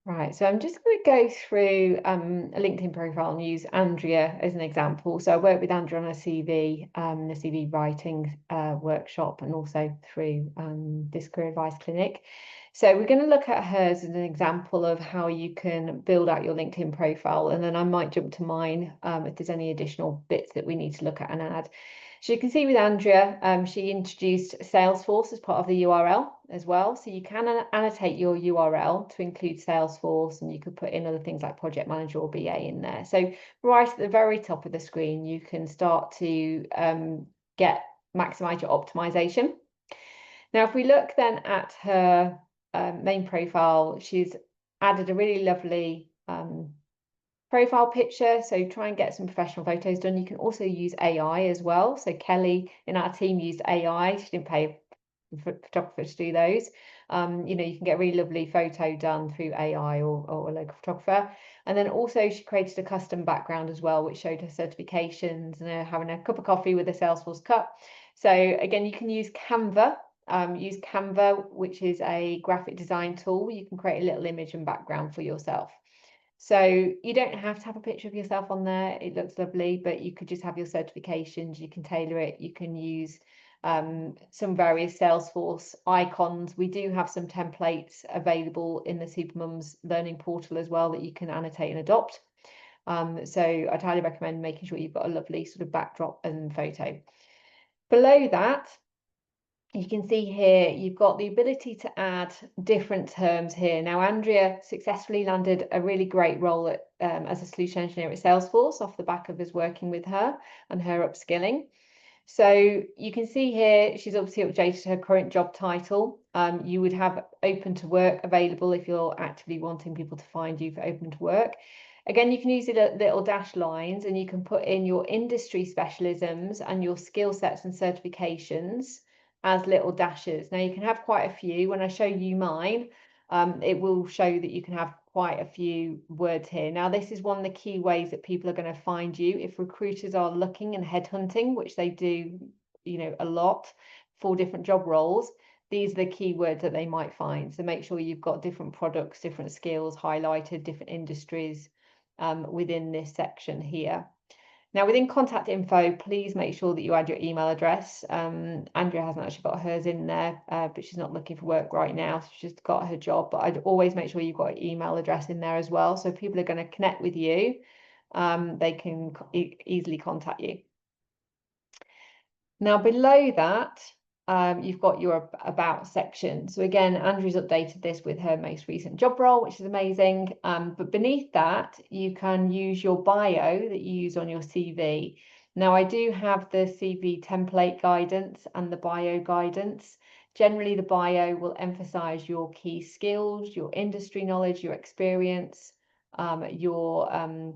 Right, so I'm just going to go through a LinkedIn profile and use Andrea as an example. So I worked with Andrea on a CV, the CV writing workshop, and also through this career advice clinic. So we're going to look at hers as an example of how you can build out your LinkedIn profile, and then I might jump to mine if there's any additional bits that we need to look at and add. So you can see with Andrea, she introduced Salesforce as part of the URL as well. So you can annotate your URL to include Salesforce, and you could put in other things like project manager or BA in there. So right at the very top of the screen, you can start to maximize your optimization. Now, if we look then at her main profile, she's added a really lovely profile picture, so try and get some professional photos done. You can also use AI as well. So Kelly in our team used AI. She didn't pay a photographer to do those. You can get a really lovely photo done through AI or a local photographer. And then also she created a custom background as well, which showed her certifications and her having a cup of coffee with a Salesforce cup. So again, you can use Canva. Use Canva, which is a graphic design tool. You can create a little image and background for yourself. So you don't have to have a picture of yourself on there. It looks lovely, but you could just have your certifications. You can tailor it. You can use some various Salesforce icons. We do have some templates available in the Supermums Learning Portal as well that you can annotate and adopt. So I'd highly recommend making sure you've got a lovely sort of backdrop and photo. Below that, you can see here, you've got the ability to add different terms here. Now, Andrea successfully landed a really great role as a solution engineer at Salesforce off the back of us working with her and her upskilling. So you can see here, she's obviously updated her current job title. You would have open to work available if you're actively wanting people to find you for open to work. Again, you can use the little dash lines and you can put in your industry specialisms and your skill sets and certifications as little dashes. Now you can have quite a few. When I show you mine, it will show that you can have quite a few words here. Now, this is one of the key ways that people are going to find you. If recruiters are looking and headhunting, which they do, a lot for different job roles, these are the keywords that they might find. So make sure you've got different products, different skills highlighted, different industries within this section here. Now, within contact info, please make sure that you add your email address. Andrea hasn't actually got hers in there, but she's not looking for work right now. So she's got her job, but I'd always make sure you've got your email address in there as well. So if people are going to connect with you, they can easily contact you. Now, below that, you've got your about section. So again, Andrew's updated this with her most recent job role, which is amazing. But beneath that, you can use your bio that you use on your CV. Now, I do have the CV template guidance and the bio guidance. Generally, the bio will emphasize your key skills, your industry knowledge, your experience, your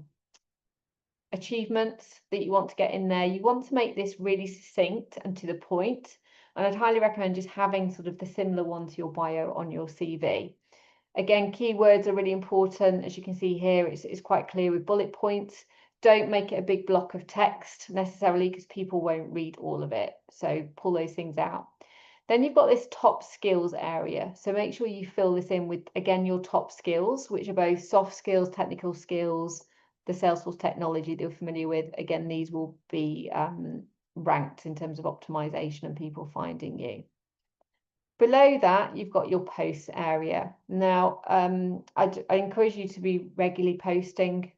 achievements that you want to get in there. You want to make this really succinct and to the point. And I'd highly recommend just having sort of the similar one to your bio on your CV. Again, keywords are really important. As you can see here, it's quite clear with bullet points. Don't make it a big block of text necessarily because people won't read all of it. So pull those things out. Then you've got this top skills area. So make sure you fill this in with, again, your top skills, which are both soft skills, technical skills, the Salesforce technology that you're familiar with. Again, these will be ranked in terms of optimization and people finding you. Below that, you've got your posts area. Now, I encourage you to be regularly posting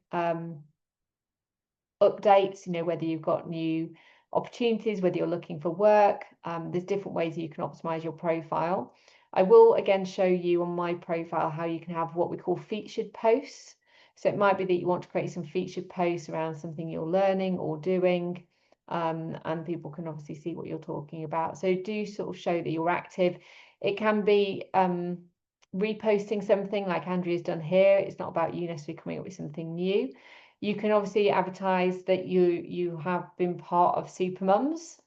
updates, whether you've got new opportunities, whether you're looking for work. There's different ways you can optimize your profile. I will again show you on my profile how you can have what we call featured posts. So it might be that you want to create some featured posts around something you're learning or doing, and people can obviously see what you're talking about. So do sort of show that you're active. It can be reposting something like Andrea's done here. It's not about you necessarily coming up with something new. You can obviously advertise that you have been part of Supermums.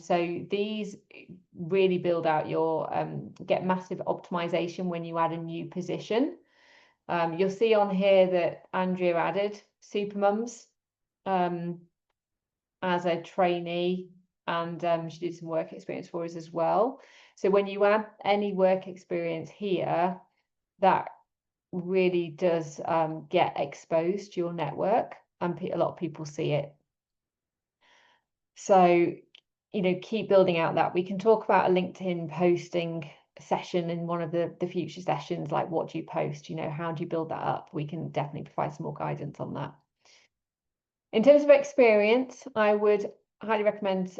So these really build out your get massive optimization when you add a new position. You'll see on here that Andrea added Supermums as a trainee, and she did some work experience for us as well. So when you add any work experience here, that really does get exposed to your network, and a lot of people see it. So, keep building out that. We can talk about a LinkedIn posting session in one of the future sessions, like what do you post, how do you build that up? We can definitely provide some more guidance on that. In terms of experience, I would highly recommend,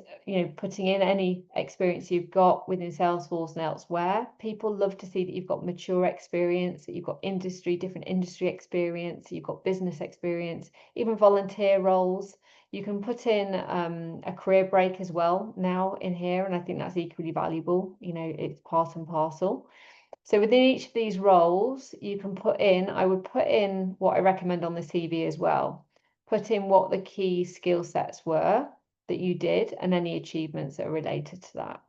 putting in any experience you've got within Salesforce and elsewhere. People love to see that you've got mature experience, that you've got different industry experience, you've got business experience, even volunteer roles. You can put in a career break as well now in here, and I think that's equally valuable. It's part and parcel. So within each of these roles, you can I would put in what I recommend on the CV as well. Put in what the key skill sets were that you did and any achievements that are related to that.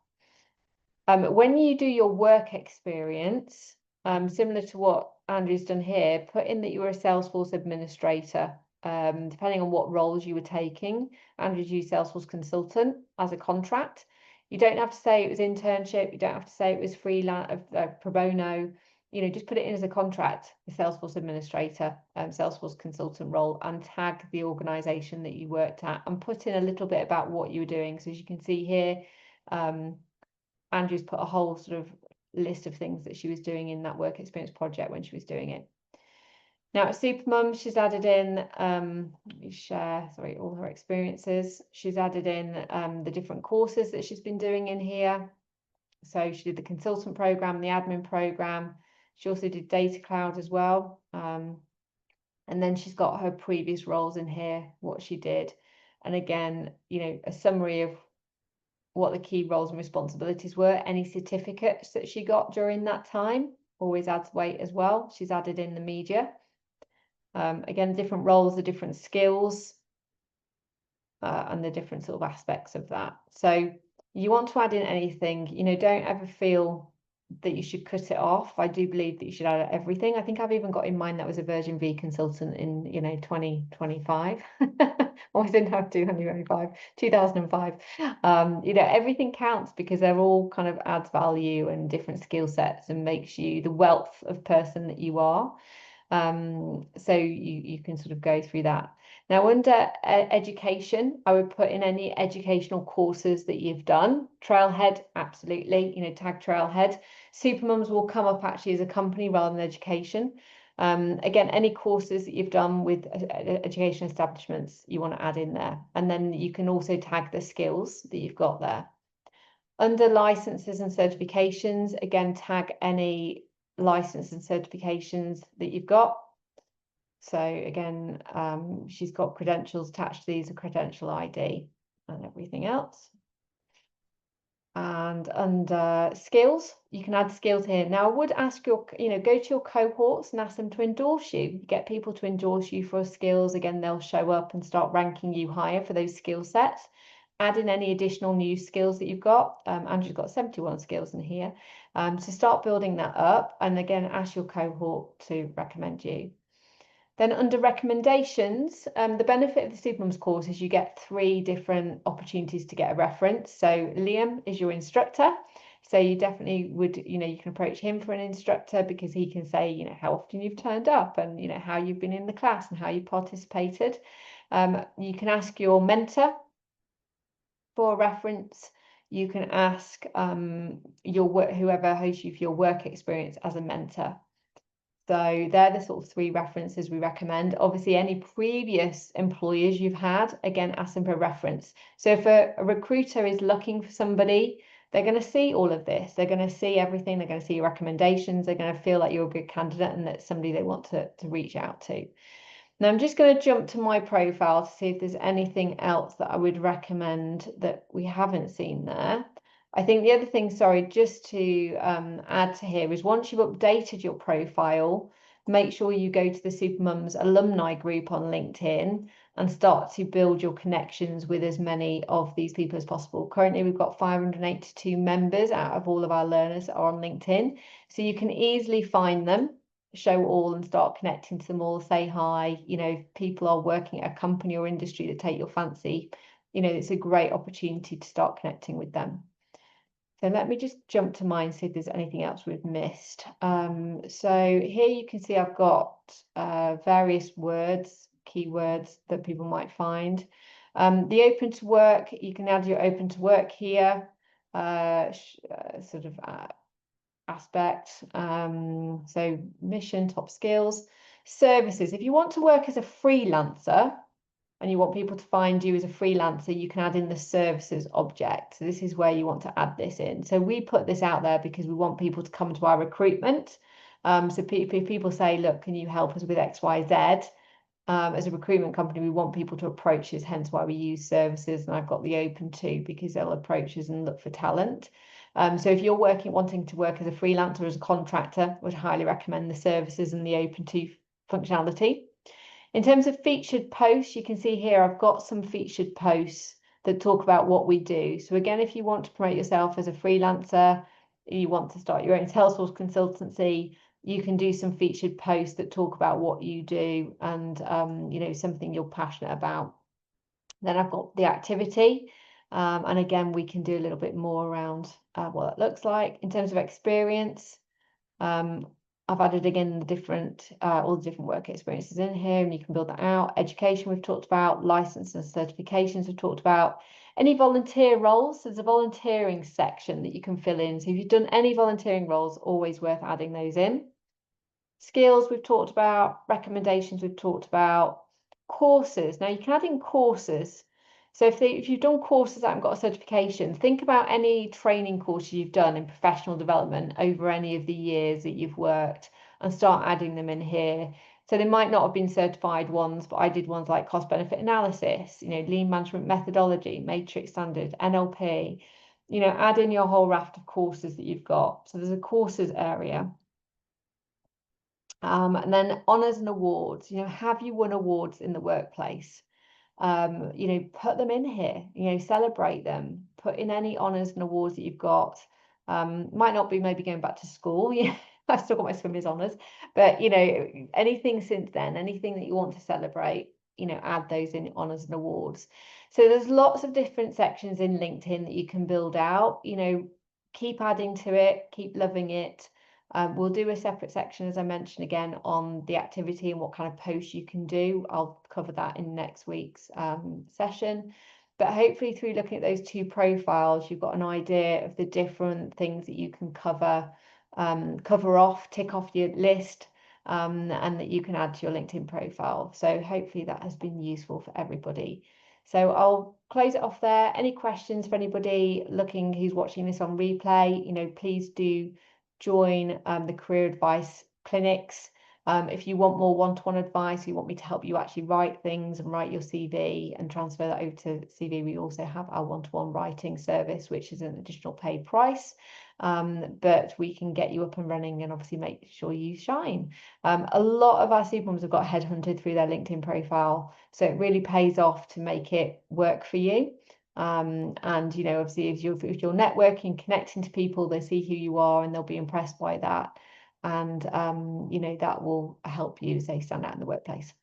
When you do your work experience, similar to what Andrew's done here, put in that you were a Salesforce administrator. Depending on what roles you were taking, Andrew's used Salesforce consultant as a contract. You don't have to say it was internship. You don't have to say it was freelance, pro bono. Just put it in as a contract, the Salesforce administrator, Salesforce consultant role, and tag the organization that you worked at, and put in a little bit about what you were doing. So as you can see here, Andrew's put a whole sort of list of things that she was doing in that work experience project when she was doing it. Now at Supermum, she's added in, let me share, sorry, all her experiences. She's added in the different courses that she's been doing in here. So she did the consultant program, the admin program. She also did Data Cloud as well. And then she's got her previous roles in here, what she did. And again, a summary of what the key roles and responsibilities were, any certificates that she got during that time, always adds weight as well. She's added in the media. Again, different roles, the different skills, and the different sort of aspects of that. So you want to add in anything, don't ever feel that you should cut it off. I do believe that you should add everything. I think I've even got in mind that was a version V consultant in 2025. Or I didn't have 2005. Everything counts because they're all kind of adds value and different skill sets and makes you the wealth of person that you are. So you can sort of go through that. Now, under education, I would put in any educational courses that you've done. Trailhead, absolutely, tag Trailhead. Supermums will come up actually as a company rather than education. Again, any courses that you've done with education establishments, you want to add in there. And then you can also tag the skills that you've got there. Under licenses and certifications, again, tag any license and certifications that you've got. So again, she's got credentials attached to these, a credential ID and everything else. And under skills, you can add skills here. Now, I would ask go to your cohorts and ask them to endorse you. Get people to endorse you for skills. Again, they'll show up and start ranking you higher for those skill sets. Add in any additional new skills that you've got. Andrew's got 71 skills in here. So start building that up. And again, ask your cohort to recommend you. Then under recommendations, the benefit of the Supermums course is you get 3 different opportunities to get a reference. So Liam is your instructor. So you definitely would, you can approach him for an instructor because he can say, how often you've turned up and, how you've been in the class and how you participated. You can ask your mentor for a reference. You can ask whoever hosts you for your work experience as a mentor. So they're the sort of 3 references we recommend. Obviously, any previous employers you've had, again, ask them for a reference. So if a recruiter is looking for somebody, they're going to see all of this. They're going to see everything. They're going to see your recommendations. They're going to feel like you're a good candidate and that's somebody they want to reach out to. Now, I'm just going to jump to my profile to see if there's anything else that I would recommend that we haven't seen there. I think the other thing, sorry, just to add to here is once you've updated your profile, make sure you go to the Supermums alumni group on LinkedIn and start to build your connections with as many of these people as possible. Currently, we've got 582 members out of all of our learners that are on LinkedIn. So you can easily find them, show all and start connecting to them all, say hi. If people are working at a company or industry that take your fancy, it's a great opportunity to start connecting with them. So let me just jump to mine, see if there's anything else we've missed. So here you can see I've got various words, keywords that people might find. The open to work, you can add your open to work here, sort of aspect. So mission, top skills, services. If you want to work as a freelancer, and you want people to find you as a freelancer, you can add in the services object. So this is where you want to add this in. So we put this out there because we want people to come to our recruitment. So if people say, look, can you help us with X, Y, Z? As a recruitment company, we want people to approach us, hence why we use services. And I've got the open to, because they'll approach us and look for talent. So if you're wanting to work as a freelancer, as a contractor, I would highly recommend the services and the open to functionality. In terms of featured posts, you can see here I've got some featured posts that talk about what we do. So again, if you want to promote yourself as a freelancer, you want to start your own Salesforce consultancy, you can do some featured posts that talk about what you do and something you're passionate about. Then I've got the activity. And again, we can do a little bit more around what that looks like. In terms of experience, I've added again the different all the different work experiences in here, and you can build that out. Education we've talked about, license and certifications we've talked about. Any volunteer roles, there's a volunteering section that you can fill in. So if you've done any volunteering roles, always worth adding those in. Skills we've talked about, recommendations we've talked about, courses. Now you can add in courses. So if you've done courses that haven't got a certification, think about any training courses you've done in professional development over any of the years that you've worked and start adding them in here. So they might not have been certified ones, but I did ones like cost benefit analysis, lean management methodology, matrix standard, NLP, add in your whole raft of courses that you've got. So there's a courses area. And then honours and awards, have you won awards in the workplace? Put them in here, celebrate them, put in any honours and awards that you've got. Might not be maybe going back to school. I've still got my swimmers honours, but anything since then, anything that you want to celebrate, add those in honours and awards. So there's lots of different sections in LinkedIn that you can build out, keep adding to it, keep loving it. We'll do a separate section, as I mentioned again, on the activity and what kind of posts you can do. I'll cover that in next week's session. But hopefully through looking at those two profiles, you've got an idea of the different things that you can cover off, tick off your list, and that you can add to your LinkedIn profile. So hopefully that has been useful for everybody. So I'll close it off there. Any questions for anybody who's watching this on replay, please do join the career advice clinics. If you want more one-to-one advice, you want me to help you actually write things and write your CV and transfer that over to CV, we also have our one-to-one writing service, which is an additional paid price. But we can get you up and running and obviously make sure you shine. A lot of our supermums have got headhunted through their LinkedIn profile, so it really pays off to make it work for you. And obviously if you're networking, connecting to people, they see who you are and they'll be impressed by that, and that will help you, say, stand out in the workplace.